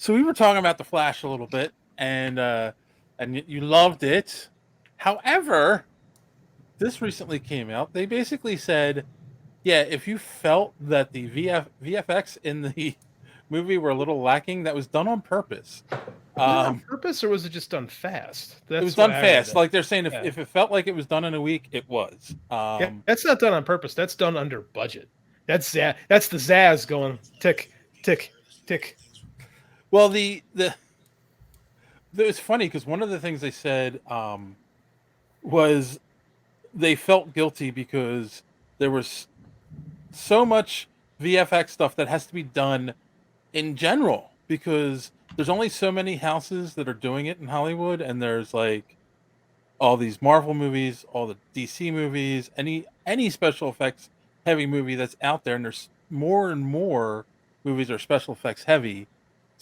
So we were talking about the Flash a little bit, and you loved it. However, this recently came out. They basically said, yeah, if you felt that the VFX in the movie were a little lacking, that was done on purpose. Was it on Um, purpose or was it just done fast? it was That's what done I read. fast. Like they're saying, Yeah. if it felt like it was done in a week, it was. Yeah, that's not done on purpose. That's done under budget. That's the Zaz going tick, tick, tick. Well, the it was funny because one of the things they said was they felt guilty because there was so much VFX stuff that has to be done in general because there's only so many houses that are doing it in Hollywood, and there's like all these Marvel movies, all the DC movies, any special effects heavy movie that's out there, and there's more and more movies are special effects heavy.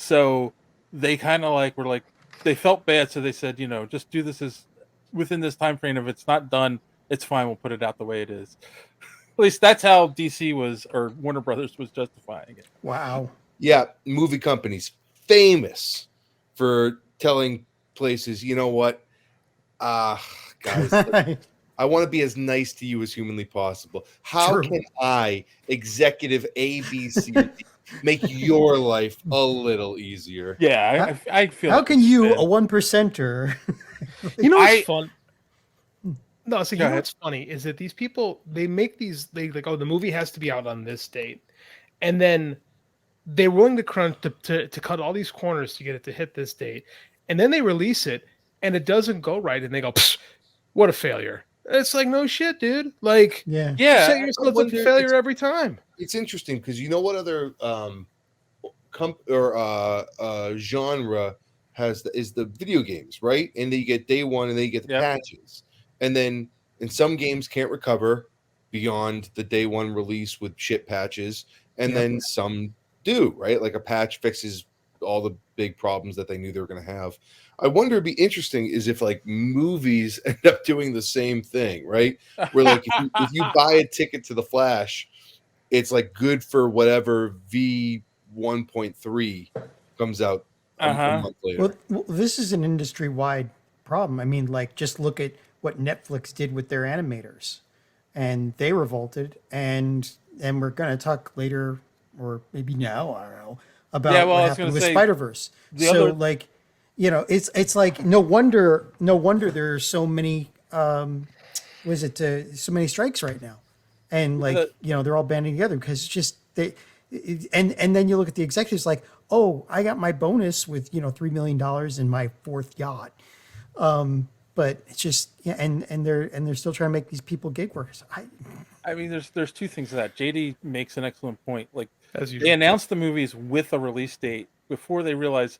So they kind of like were like they felt bad, so they said, just do this as within this time frame. If it's not done, it's fine. We'll put it out the way it is. At least that's how DC was, or Warner Brothers was justifying it. Wow. Yeah, movie companies famous for telling places, you know what, guys, I want to be as nice to you as humanly possible. How True. can I, executive A, B, C, D, make your life a little easier? Yeah, I feel. How like can it's you, bad. a 1%er? You know what's I- fun? No, so you Go know ahead. what's funny is that these people they make these they like, oh, the movie has to be out on this date, and then they're willing to crunch to cut all these corners to get it to hit this date, and then they release it and it doesn't go right, and they go, "Psh, what a failure!" It's like, no shit, dude. Like, Yeah. you Yeah, set yourself up wonder- for failure every time. It's interesting because you know what other genre is the video games, right? And you get day one and then you get the Yep. patches. And then and some games can't recover beyond the day one release with shit patches, and then some do, right? Like a patch fixes all the big problems that they knew they were going to have. I wonder, it'd be interesting is if like movies end up doing the same thing, right? Where like if you buy a ticket to the Flash, it's like good for whatever V 1.3 comes out a month later. Well, this is an industry-wide problem. I mean, like, just look at what Netflix did with their animators, and they revolted. And we're going to talk later, or maybe now, I don't know, about Yeah, well, I what was happened gonna with say, Spider-Verse. the So, other- like, it's like no wonder there's so many so many strikes right now, and like they're all banding together because it's just and then you look at the executives like, oh, I got my bonus with $3 million in my fourth yacht, but it's just and they're still trying to make these people gig workers. I mean, there's two things to that. JD makes an excellent point. Like As they usual. announced the movies with a release date before they realize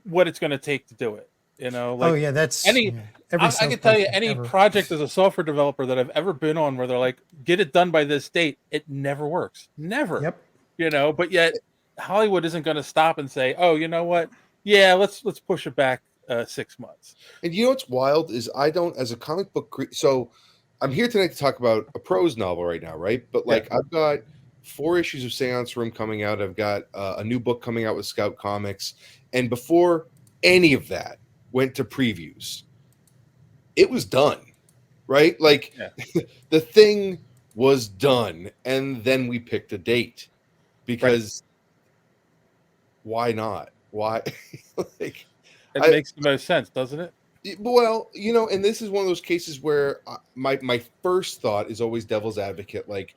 what it's going to take to do it. Like oh yeah, that's any. every I can tell you any project as a software developer that I've ever been on where they're like, get it done by this date. It never works. Never. Yep. But yet Hollywood isn't going to stop and say, oh, you know what? Yeah, let's push it back 6 months. And you know what's wild is I don't, as a comic book so I'm here tonight to talk about a prose novel right now, right? But like I've got 4 issues of Seance Room coming out. I've got a new book coming out with Scout Comics. And before any of that went to previews, it was done, right? Like the thing was done. And then we picked a date because why not? Why? It makes the most sense, doesn't it? Well, and this is one of those cases where my first thought is always devil's advocate. Like,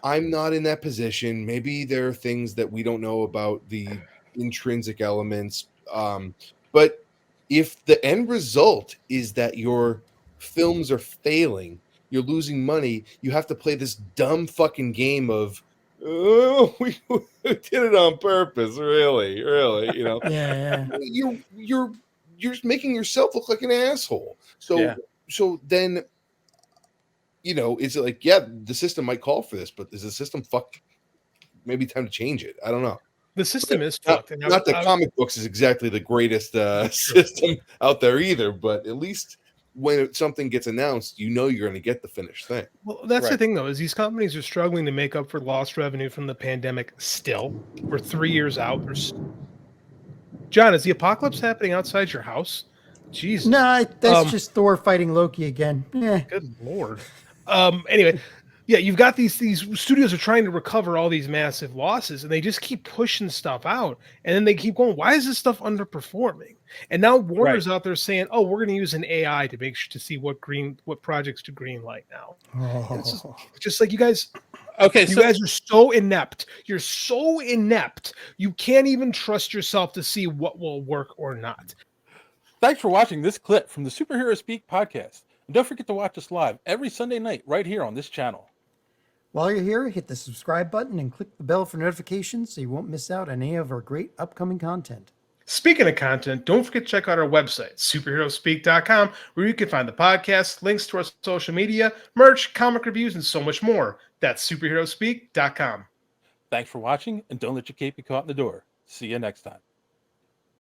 I'm not in that position. Maybe there are things that we don't know about the intrinsic elements. But if the end result is that your films are failing, you're losing money, you have to play this dumb fucking game of, oh, we did it on purpose, really. Yeah. You're just making yourself look like an asshole. So then, it's like, the system might call for this, but is the system fucked? Maybe time to change it. I don't know. The system is fucked. Not that comic books is exactly the greatest system out there either, but at least when something gets announced, you're going to get the finished thing. Well, that's the thing, though, is these companies are struggling to make up for lost revenue from the pandemic still. We're 3 years out. John, is the apocalypse happening outside your house? Jesus. No, that's just Thor fighting Loki again. Yeah. Good Lord. Anyway, yeah, you've got these studios are trying to recover all these massive losses, and they just keep pushing stuff out, and then they keep going. Why is this stuff underperforming? And now Warner's out there saying, "Oh, we're going to use an AI to make sure to see what projects to green light now." It's just like you guys. Okay, You guys are so inept. You're so inept. You can't even trust yourself to see what will work or not. Thanks for watching this clip from the Superhero Speak podcast. And don't forget to watch us live every Sunday night right here on this channel. While you're here, hit the subscribe button and click the bell for notifications so you won't miss out on any of our great upcoming content. Speaking of content, don't forget to check out our website, superheroespeak.com, where you can find the podcast, links to our social media, merch, comic reviews, and so much more. That's superheroespeak.com. Thanks for watching, and don't let your cape be caught in the door. See you next time.